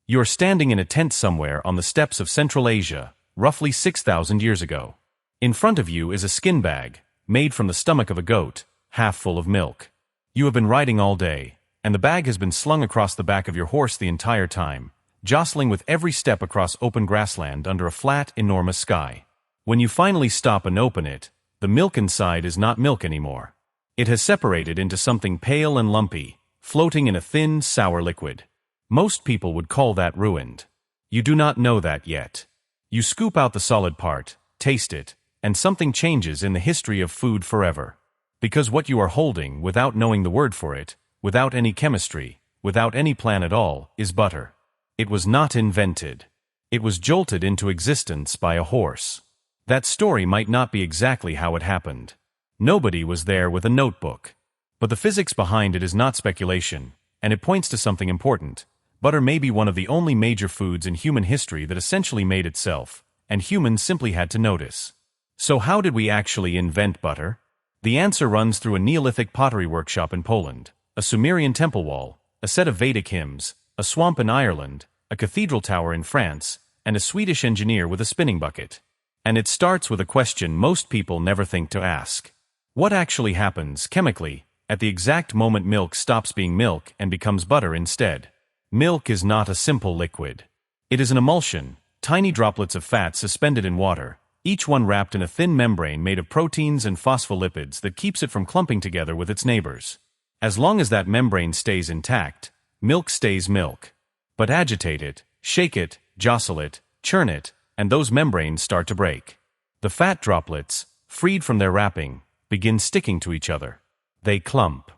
You are standing in a tent somewhere on the steppes of Central Asia, roughly 6,000 years ago. In front of you is a skin bag, made from the stomach of a goat, half full of milk. You have been riding all day, and the bag has been slung across the back of your horse the entire time, jostling with every step across open grassland under a flat, enormous sky. When you finally stop and open it, the milk inside is not milk anymore. It has separated into something pale and lumpy, floating in a thin, sour liquid. Most people would call that ruined. You do not know that yet. You scoop out the solid part, taste it, and something changes in the history of food forever. Because what you are holding, without knowing the word for it, without any chemistry, without any plan at all, is butter. It was not invented. It was jolted into existence by a horse. That story might not be exactly how it happened. Nobody was there with a notebook. But the physics behind it is not speculation, and it points to something important. Butter may be one of the only major foods in human history that essentially made itself, and humans simply had to notice. So how did we actually invent butter? The answer runs through a Neolithic pottery workshop in Poland, a Sumerian temple wall, a set of Vedic hymns, a swamp in Ireland, a cathedral tower in France, and a Swedish engineer with a spinning bucket. And it starts with a question most people never think to ask. What actually happens, chemically, at the exact moment milk stops being milk and becomes butter instead? Milk is not a simple liquid. It is an emulsion, tiny droplets of fat suspended in water, each one wrapped in a thin membrane made of proteins and phospholipids that keeps it from clumping together with its neighbors. As long as that membrane stays intact, milk stays milk. But agitate it, shake it, jostle it, churn it, and those membranes start to break. The fat droplets, freed from their wrapping, begin sticking to each other. They clump.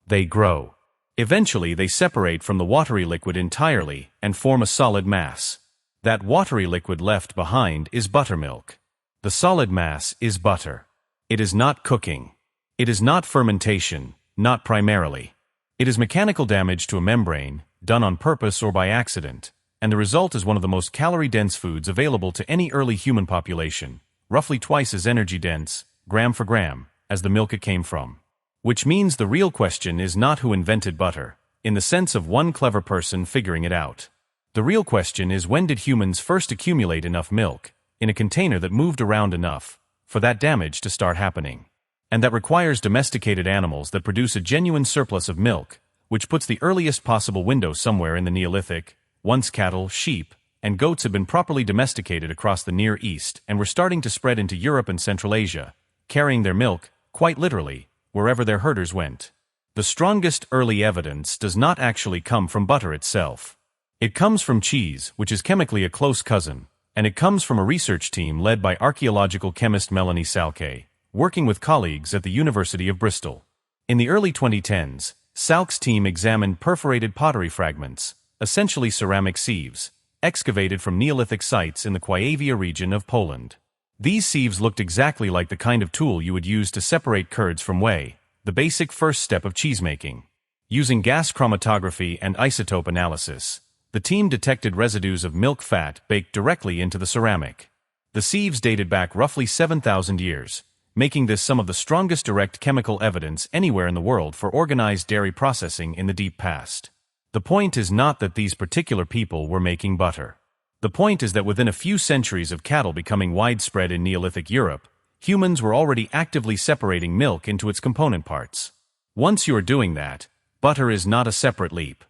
They grow. Eventually they separate from the watery liquid entirely and form a solid mass. That watery liquid left behind is buttermilk. The solid mass is butter. It is not cooking. It is not fermentation, not primarily. It is mechanical damage to a membrane, done on purpose or by accident, and the result is one of the most calorie-dense foods available to any early human population, roughly twice as energy-dense, gram for gram, as the milk it came from. Which means the real question is not who invented butter, in the sense of one clever person figuring it out. The real question is when did humans first accumulate enough milk, in a container that moved around enough, for that damage to start happening. And that requires domesticated animals that produce a genuine surplus of milk, which puts the earliest possible window somewhere in the Neolithic. Once cattle, sheep, and goats had been properly domesticated across the Near East and were starting to spread into Europe and Central Asia, carrying their milk, quite literally, wherever their herders went. The strongest early evidence does not actually come from butter itself. It comes from cheese, which is chemically a close cousin, and it comes from a research team led by archaeological chemist Mélanie Salque, working with colleagues at the University of Bristol. In the early 2010s, Salque's team examined perforated pottery fragments, essentially ceramic sieves, excavated from Neolithic sites in the Kuyavia region of Poland. These sieves looked exactly like the kind of tool you would use to separate curds from whey, the basic first step of cheesemaking. Using gas chromatography and isotope analysis, the team detected residues of milk fat baked directly into the ceramic. The sieves dated back roughly 7,000 years, making this some of the strongest direct chemical evidence anywhere in the world for organized dairy processing in the deep past. The point is not that these particular people were making butter. The point is that within a few centuries of cattle becoming widespread in Neolithic Europe, humans were already actively separating milk into its component parts. Once you are doing that, butter is not a separate leap.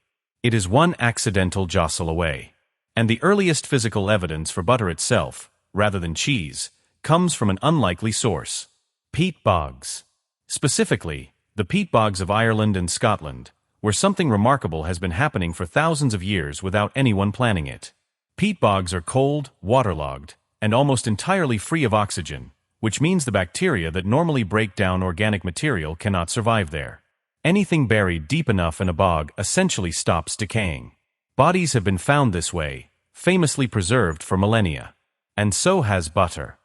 It is one accidental jostle away. And the earliest physical evidence for butter itself, rather than cheese, comes from an unlikely source: peat bogs. Specifically, the peat bogs of Ireland and Scotland, where something remarkable has been happening for thousands of years without anyone planning it. Peat bogs are cold, waterlogged, and almost entirely free of oxygen, which means the bacteria that normally break down organic material cannot survive there. Anything buried deep enough in a bog essentially stops decaying. Bodies have been found this way, famously preserved for millennia. And so has butter.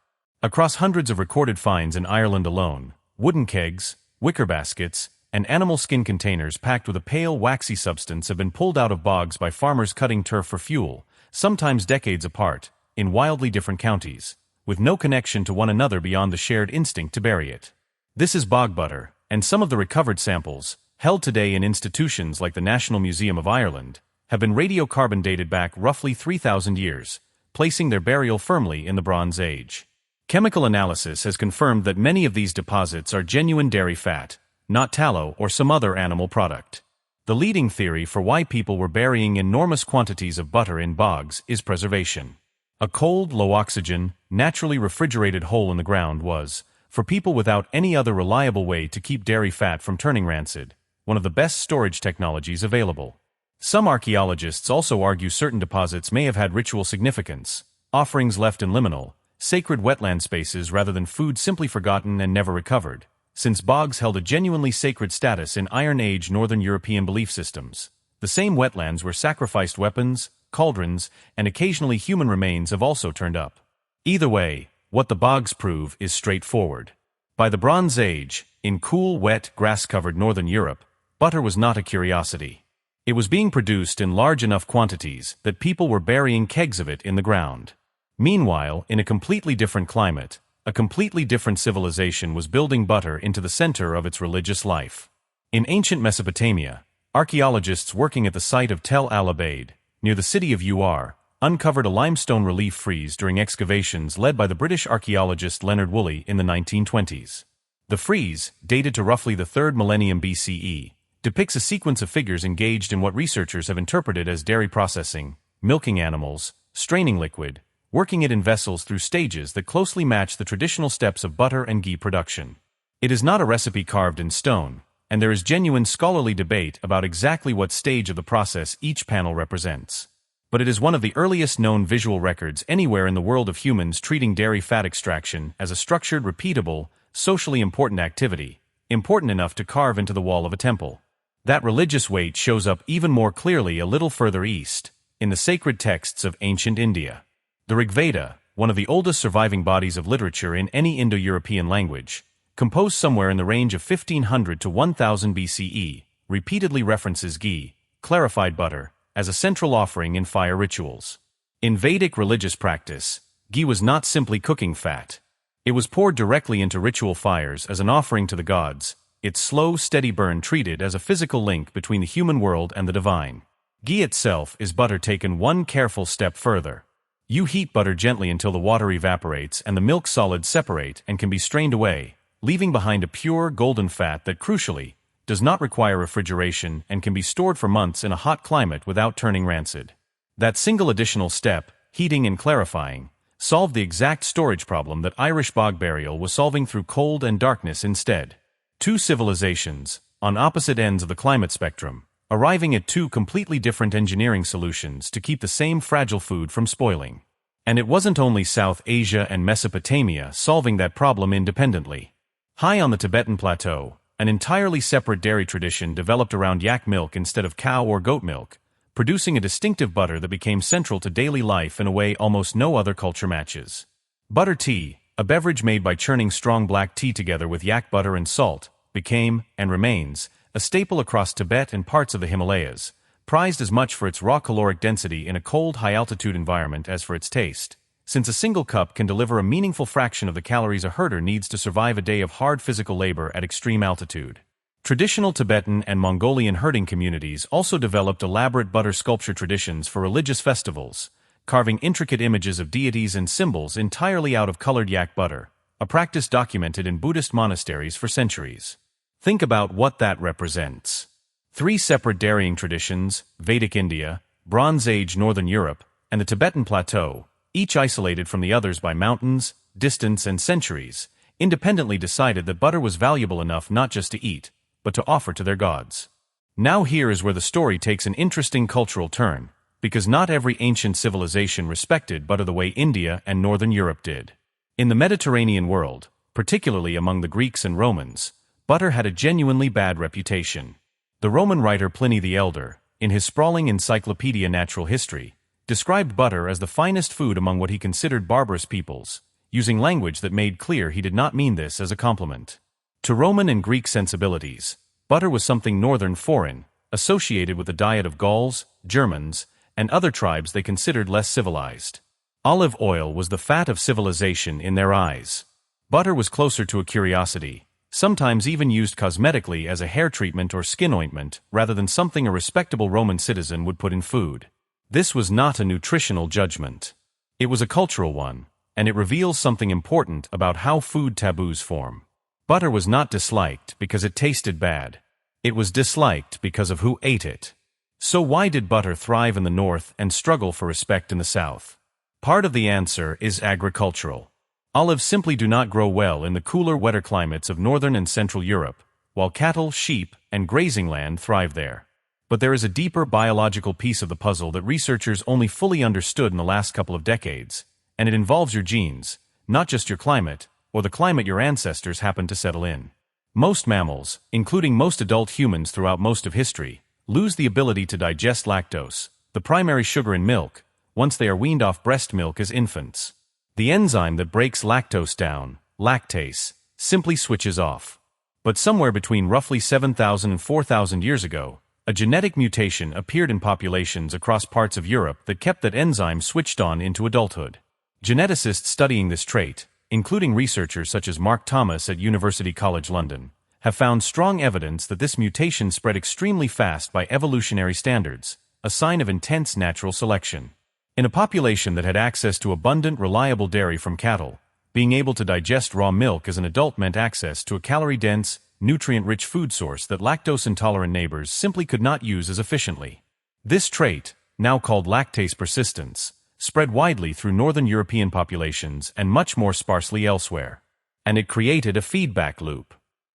Across hundreds of recorded finds in Ireland alone, wooden kegs, wicker baskets, and animal skin containers packed with a pale, waxy substance have been pulled out of bogs by farmers cutting turf for fuel, sometimes decades apart, in wildly different counties, with no connection to one another beyond the shared instinct to bury it. This is bog butter, and some of the recovered samples, held today in institutions like the National Museum of Ireland, have been radiocarbon dated back roughly 3,000 years, placing their burial firmly in the Bronze Age. Chemical analysis has confirmed that many of these deposits are genuine dairy fat, not tallow or some other animal product. The leading theory for why people were burying enormous quantities of butter in bogs is preservation. A cold, low-oxygen, naturally refrigerated hole in the ground was, for people without any other reliable way to keep dairy fat from turning rancid, one of the best storage technologies available. Some archaeologists also argue certain deposits may have had ritual significance, offerings left in liminal, sacred wetland spaces rather than food simply forgotten and never recovered, since bogs held a genuinely sacred status in Iron Age Northern European belief systems. The same wetlands where sacrificed weapons, cauldrons, and occasionally human remains have also turned up. Either way, what the bogs prove is straightforward. By the Bronze Age, in cool, wet, grass-covered northern Europe, butter was not a curiosity. It was being produced in large enough quantities that people were burying kegs of it in the ground. Meanwhile, in a completely different climate, a completely different civilization was building butter into the center of its religious life. In ancient Mesopotamia, archaeologists working at the site of Tel al-Abaid, near the city of Ur, uncovered a limestone relief frieze during excavations led by the British archaeologist Leonard Woolley in the 1920s. The frieze, dated to roughly the 3rd millennium BCE, depicts a sequence of figures engaged in what researchers have interpreted as dairy processing, milking animals, straining liquid, working it in vessels through stages that closely match the traditional steps of butter and ghee production. It is not a recipe carved in stone, and there is genuine scholarly debate about exactly what stage of the process each panel represents. But it is one of the earliest known visual records anywhere in the world of humans treating dairy fat extraction as a structured, repeatable, socially important activity, important enough to carve into the wall of a temple. That religious weight shows up even more clearly a little further east, in the sacred texts of ancient India. The Rig Veda, one of the oldest surviving bodies of literature in any Indo-European language, composed somewhere in the range of 1500 to 1000 BCE, repeatedly references ghee, clarified butter, as a central offering in fire rituals. In Vedic religious practice, ghee was not simply cooking fat. It was poured directly into ritual fires as an offering to the gods, its slow, steady burn treated as a physical link between the human world and the divine. Ghee itself is butter taken one careful step further. You heat butter gently until the water evaporates and the milk solids separate and can be strained away, leaving behind a pure, golden fat that, crucially, does not require refrigeration and can be stored for months in a hot climate without turning rancid. That single additional step, heating and clarifying, solved the exact storage problem that Irish bog burial was solving through cold and darkness instead. Two civilizations, on opposite ends of the climate spectrum, arriving at two completely different engineering solutions to keep the same fragile food from spoiling. And it wasn't only South Asia and Mesopotamia solving that problem independently. High on the Tibetan plateau, an entirely separate dairy tradition developed around yak milk instead of cow or goat milk, producing a distinctive butter that became central to daily life in a way almost no other culture matches. Butter tea, a beverage made by churning strong black tea together with yak butter and salt, became, and remains, a staple across Tibet and parts of the Himalayas, prized as much for its raw caloric density in a cold, high-altitude environment as for its taste, since a single cup can deliver a meaningful fraction of the calories a herder needs to survive a day of hard physical labor at extreme altitude. Traditional Tibetan and Mongolian herding communities also developed elaborate butter sculpture traditions for religious festivals, carving intricate images of deities and symbols entirely out of colored yak butter, a practice documented in Buddhist monasteries for centuries. Think about what that represents. Three separate dairying traditions, Vedic India, Bronze Age Northern Europe, and the Tibetan Plateau, each isolated from the others by mountains, distance, and centuries, independently decided that butter was valuable enough not just to eat, but to offer to their gods. Now here is where the story takes an interesting cultural turn, because not every ancient civilization respected butter the way India and Northern Europe did. In the Mediterranean world, particularly among the Greeks and Romans, butter had a genuinely bad reputation. The Roman writer Pliny the Elder, in his sprawling Encyclopedia Natural History, described butter as the finest food among what he considered barbarous peoples, using language that made clear he did not mean this as a compliment. To Roman and Greek sensibilities, butter was something northern foreign, associated with the diet of Gauls, Germans, and other tribes they considered less civilized. Olive oil was the fat of civilization in their eyes. Butter was closer to a curiosity, sometimes even used cosmetically as a hair treatment or skin ointment rather than something a respectable Roman citizen would put in food. This was not a nutritional judgment. It was a cultural one, and it reveals something important about how food taboos form. Butter was not disliked because it tasted bad. It was disliked because of who ate it. So why did butter thrive in the North and struggle for respect in the South? Part of the answer is agricultural. Olives simply do not grow well in the cooler, wetter climates of northern and central Europe, while cattle, sheep, and grazing land thrive there. But there is a deeper biological piece of the puzzle that researchers only fully understood in the last couple of decades, and it involves your genes, not just your climate, or the climate your ancestors happened to settle in. Most mammals, including most adult humans throughout most of history, lose the ability to digest lactose, the primary sugar in milk, once they are weaned off breast milk as infants. The enzyme that breaks lactose down, lactase, simply switches off. But somewhere between roughly 7,000 and 4,000 years ago, a genetic mutation appeared in populations across parts of Europe that kept that enzyme switched on into adulthood. Geneticists studying this trait, including researchers such as Mark Thomas at University College London, have found strong evidence that this mutation spread extremely fast by evolutionary standards, a sign of intense natural selection. In a population that had access to abundant, reliable dairy from cattle, being able to digest raw milk as an adult meant access to a calorie-dense, nutrient-rich food source that lactose-intolerant neighbors simply could not use as efficiently. This trait, now called lactase persistence, spread widely through northern European populations and much more sparsely elsewhere. And it created a feedback loop.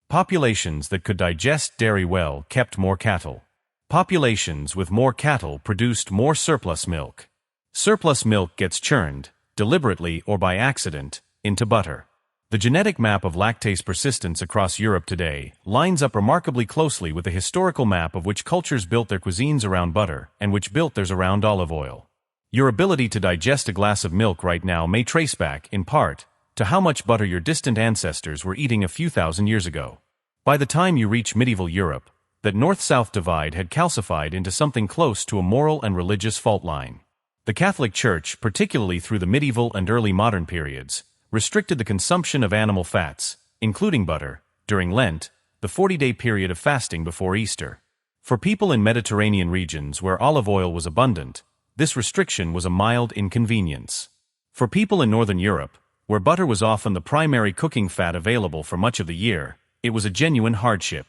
Populations that could digest dairy well kept more cattle. Populations with more cattle produced more surplus milk. Surplus milk gets churned, deliberately or by accident, into butter. The genetic map of lactase persistence across Europe today lines up remarkably closely with the historical map of which cultures built their cuisines around butter and which built theirs around olive oil. Your ability to digest a glass of milk right now may trace back, in part, to how much butter your distant ancestors were eating a few thousand years ago. By the time you reach medieval Europe, that north-south divide had calcified into something close to a moral and religious fault line. The Catholic Church, particularly through the medieval and early modern periods, restricted the consumption of animal fats, including butter, during Lent, the 40-day period of fasting before Easter. For people in Mediterranean regions where olive oil was abundant, this restriction was a mild inconvenience. For people in northern Europe, where butter was often the primary cooking fat available for much of the year, it was a genuine hardship.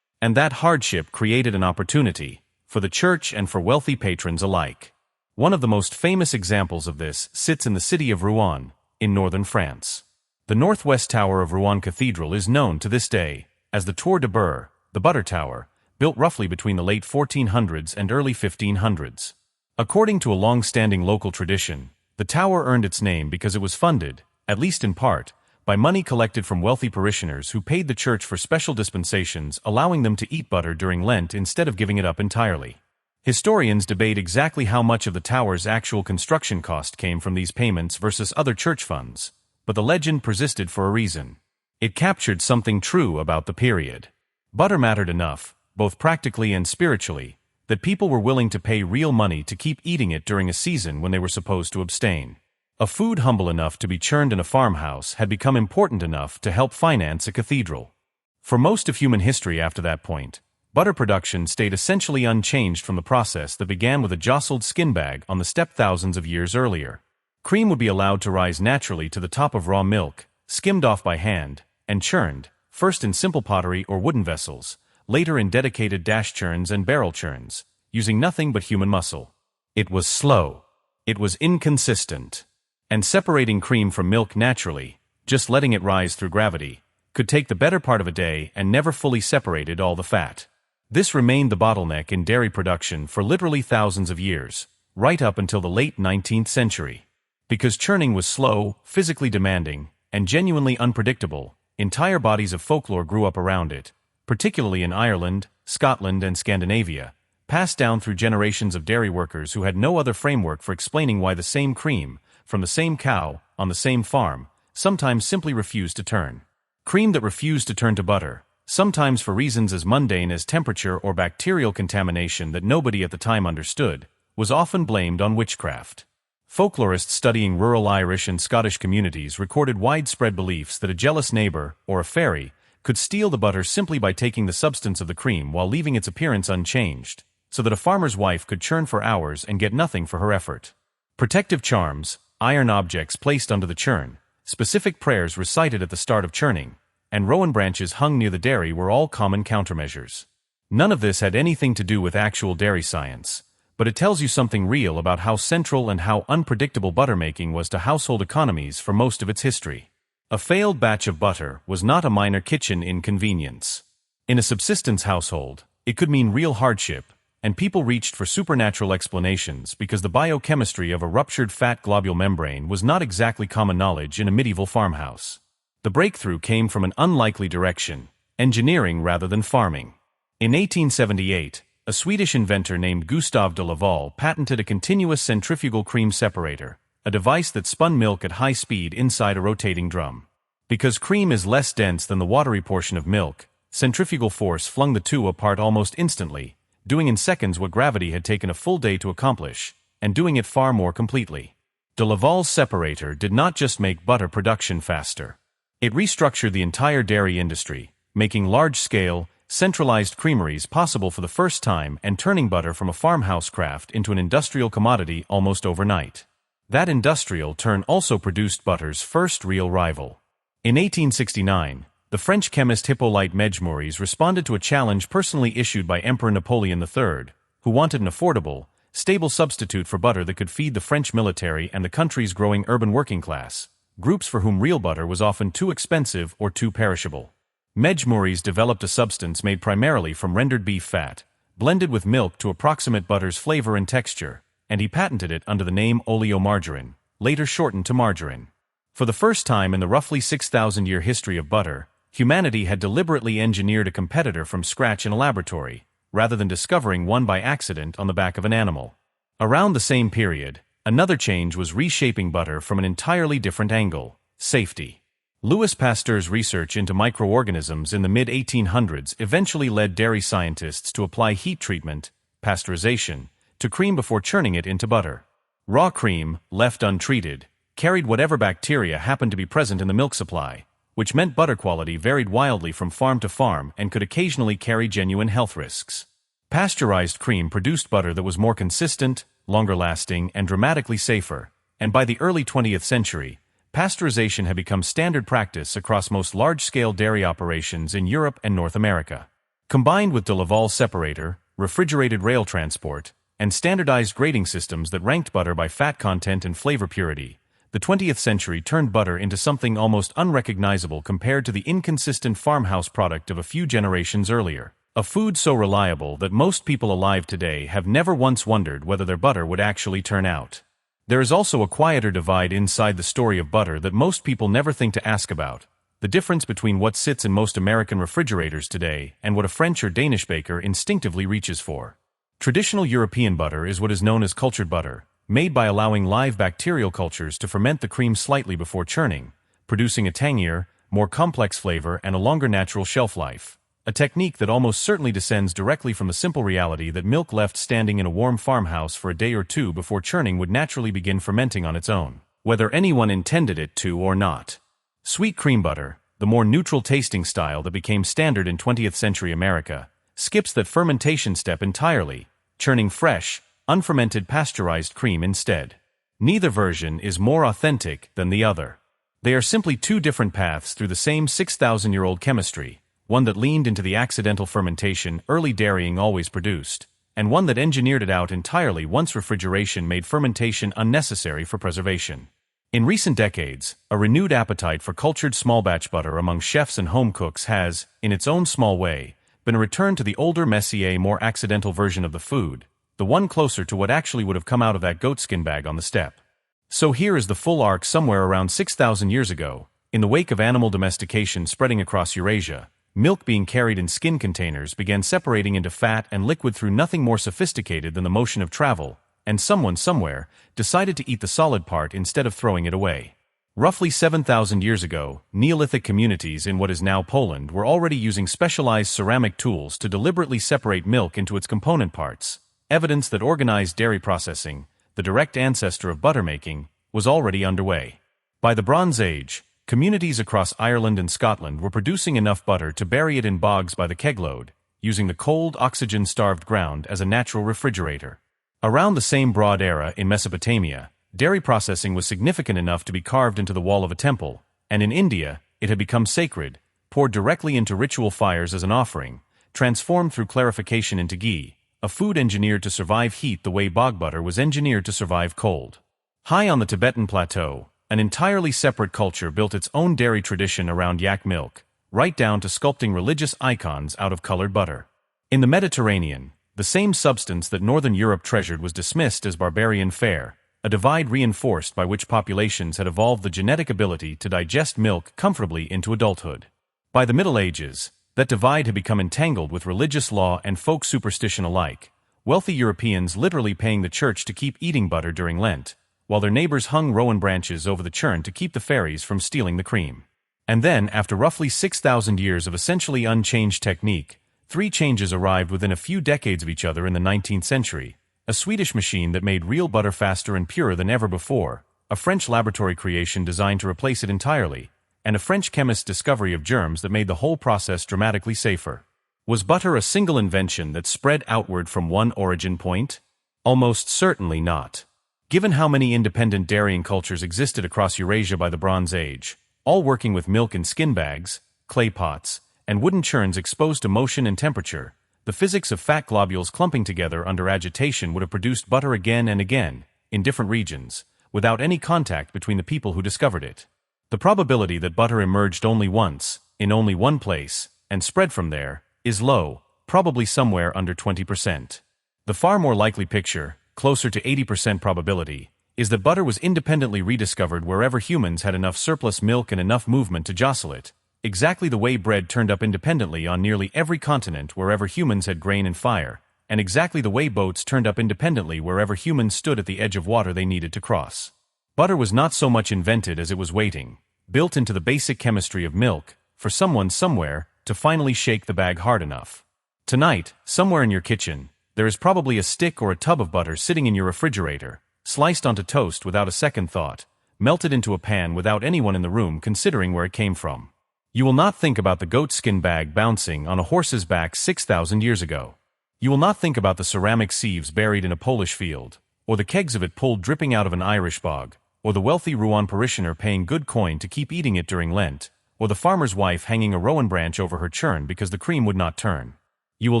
And that hardship created an opportunity, for the church and for wealthy patrons alike. One of the most famous examples of this sits in the city of Rouen, in northern France. The northwest tower of Rouen Cathedral is known to this day as the Tour de Beurre, the Butter Tower, built roughly between the late 1400s and early 1500s. According to a long-standing local tradition, the tower earned its name because it was funded, at least in part, by money collected from wealthy parishioners who paid the church for special dispensations allowing them to eat butter during Lent instead of giving it up entirely. Historians debate exactly how much of the tower's actual construction cost came from these payments versus other church funds, but the legend persisted for a reason. It captured something true about the period. Butter mattered enough, both practically and spiritually, that people were willing to pay real money to keep eating it during a season when they were supposed to abstain. A food humble enough to be churned in a farmhouse had become important enough to help finance a cathedral. For most of human history after that point, butter production stayed essentially unchanged from the process that began with a jostled skin bag on the steppe thousands of years earlier. Cream would be allowed to rise naturally to the top of raw milk, skimmed off by hand, and churned, first in simple pottery or wooden vessels, later in dedicated dash churns and barrel churns, using nothing but human muscle. It was slow. It was inconsistent. And separating cream from milk naturally, just letting it rise through gravity, could take the better part of a day and never fully separated all the fat. This remained the bottleneck in dairy production for literally thousands of years, right up until the late 19th century. Because churning was slow, physically demanding, and genuinely unpredictable, entire bodies of folklore grew up around it, particularly in Ireland, Scotland, and Scandinavia, passed down through generations of dairy workers who had no other framework for explaining why the same cream, from the same cow, on the same farm, sometimes simply refused to turn. Cream that refused to turn to butter, sometimes for reasons as mundane as temperature or bacterial contamination that nobody at the time understood, was often blamed on witchcraft. Folklorists studying rural Irish and Scottish communities recorded widespread beliefs that a jealous neighbor, or a fairy, could steal the butter simply by taking the substance of the cream while leaving its appearance unchanged, so that a farmer's wife could churn for hours and get nothing for her effort. Protective charms, iron objects placed under the churn, specific prayers recited at the start of churning, and rowan branches hung near the dairy were all common countermeasures. None of this had anything to do with actual dairy science, but it tells you something real about how central and how unpredictable buttermaking was to household economies for most of its history. A failed batch of butter was not a minor kitchen inconvenience. In a subsistence household, it could mean real hardship, and people reached for supernatural explanations because the biochemistry of a ruptured fat globule membrane was not exactly common knowledge in a medieval farmhouse. The breakthrough came from an unlikely direction, engineering rather than farming. In 1878, a Swedish inventor named Gustav de Laval patented a continuous centrifugal cream separator, a device that spun milk at high speed inside a rotating drum. Because cream is less dense than the watery portion of milk, centrifugal force flung the two apart almost instantly, doing in seconds what gravity had taken a full day to accomplish, and doing it far more completely. De Laval's separator did not just make butter production faster. It restructured the entire dairy industry, making large-scale, centralized creameries possible for the first time and turning butter from a farmhouse craft into an industrial commodity almost overnight. That industrial turn also produced butter's first real rival. In 1869, the French chemist Hippolyte Mejmouris responded to a challenge personally issued by Emperor Napoleon III, who wanted an affordable, stable substitute for butter that could feed the French military and the country's growing urban working class, groups for whom real butter was often too expensive or too perishable. Mejmouris developed a substance made primarily from rendered beef fat, blended with milk to approximate butter's flavor and texture, and he patented it under the name oleomargarine, later shortened to margarine. For the first time in the roughly 6,000-year history of butter, humanity had deliberately engineered a competitor from scratch in a laboratory, rather than discovering one by accident on the back of an animal. Around the same period, another change was reshaping butter from an entirely different angle: safety. Louis Pasteur's research into microorganisms in the mid-1800s eventually led dairy scientists to apply heat treatment, pasteurization, to cream before churning it into butter. Raw cream, left untreated, carried whatever bacteria happened to be present in the milk supply, which meant butter quality varied wildly from farm to farm and could occasionally carry genuine health risks. Pasteurized cream produced butter that was more consistent, longer-lasting, and dramatically safer, and by the early 20th century, pasteurization had become standard practice across most large-scale dairy operations in Europe and North America. Combined with de Laval's separator, refrigerated rail transport, and standardized grading systems that ranked butter by fat content and flavor purity, the 20th century turned butter into something almost unrecognizable compared to the inconsistent farmhouse product of a few generations earlier. A food so reliable that most people alive today have never once wondered whether their butter would actually turn out. There is also a quieter divide inside the story of butter that most people never think to ask about: the difference between what sits in most American refrigerators today and what a French or Danish baker instinctively reaches for. Traditional European butter is what is known as cultured butter, made by allowing live bacterial cultures to ferment the cream slightly before churning, producing a tangier, more complex flavor and a longer natural shelf life, a technique that almost certainly descends directly from the simple reality that milk left standing in a warm farmhouse for a day or two before churning would naturally begin fermenting on its own, whether anyone intended it to or not. Sweet cream butter, the more neutral-tasting style that became standard in 20th century America, skips that fermentation step entirely, churning fresh, unfermented pasteurized cream instead. Neither version is more authentic than the other. They are simply two different paths through the same 6,000-year-old chemistry, one that leaned into the accidental fermentation early dairying always produced, and one that engineered it out entirely once refrigeration made fermentation unnecessary for preservation. In recent decades, a renewed appetite for cultured small-batch butter among chefs and home cooks has, in its own small way, been a return to the older Messier more accidental version of the food, the one closer to what actually would have come out of that goatskin bag on the steppe. So here is the full arc somewhere around 6,000 years ago, in the wake of animal domestication spreading across Eurasia. Milk being carried in skin containers began separating into fat and liquid through nothing more sophisticated than the motion of travel, and someone somewhere decided to eat the solid part instead of throwing it away. Roughly 7,000 years ago, Neolithic communities in what is now Poland were already using specialized ceramic tools to deliberately separate milk into its component parts, evidence that organized dairy processing, the direct ancestor of buttermaking, was already underway. By the Bronze Age, Communities across Ireland and Scotland were producing enough butter to bury it in bogs by the kegload, using the cold, oxygen-starved ground as a natural refrigerator. Around the same broad era in Mesopotamia, dairy processing was significant enough to be carved into the wall of a temple, and in India, it had become sacred, poured directly into ritual fires as an offering, transformed through clarification into ghee, a food engineered to survive heat the way bog butter was engineered to survive cold. High on the Tibetan plateau, an entirely separate culture built its own dairy tradition around yak milk, right down to sculpting religious icons out of colored butter. In the Mediterranean, the same substance that Northern Europe treasured was dismissed as barbarian fare, a divide reinforced by which populations had evolved the genetic ability to digest milk comfortably into adulthood. By the Middle Ages, that divide had become entangled with religious law and folk superstition alike, wealthy Europeans literally paying the church to keep eating butter during Lent, while their neighbors hung rowan branches over the churn to keep the fairies from stealing the cream. And then, after roughly 6,000 years of essentially unchanged technique, three changes arrived within a few decades of each other in the 19th century. A Swedish machine that made real butter faster and purer than ever before, a French laboratory creation designed to replace it entirely, and a French chemist's discovery of germs that made the whole process dramatically safer. Was butter a single invention that spread outward from one origin point? Almost certainly not. Given how many independent dairying cultures existed across Eurasia by the Bronze Age, all working with milk in skin bags, clay pots, and wooden churns exposed to motion and temperature, the physics of fat globules clumping together under agitation would have produced butter again and again, in different regions, without any contact between the people who discovered it. The probability that butter emerged only once, in only one place, and spread from there, is low, probably somewhere under 20%. The far more likely picture, closer to 80% probability, is that butter was independently rediscovered wherever humans had enough surplus milk and enough movement to jostle it, exactly the way bread turned up independently on nearly every continent wherever humans had grain and fire, and exactly the way boats turned up independently wherever humans stood at the edge of water they needed to cross. Butter was not so much invented as it was waiting, built into the basic chemistry of milk, for someone somewhere to finally shake the bag hard enough. Tonight, somewhere in your kitchen, there is probably a stick or a tub of butter sitting in your refrigerator, sliced onto toast without a second thought, melted into a pan without anyone in the room considering where it came from. You will not think about the goat skin bag bouncing on a horse's back 6,000 years ago. You will not think about the ceramic sieves buried in a Polish field, or the kegs of it pulled dripping out of an Irish bog, or the wealthy Rouen parishioner paying good coin to keep eating it during Lent, or the farmer's wife hanging a rowan branch over her churn because the cream would not turn. You will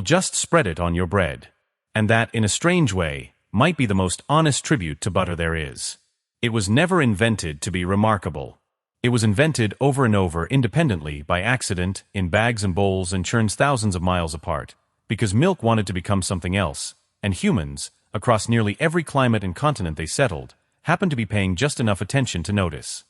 just spread it on your bread. And that, in a strange way, might be the most honest tribute to butter there is. It was never invented to be remarkable. It was invented over and over independently by accident, in bags and bowls and churns thousands of miles apart, because milk wanted to become something else, and humans, across nearly every climate and continent they settled, happened to be paying just enough attention to notice.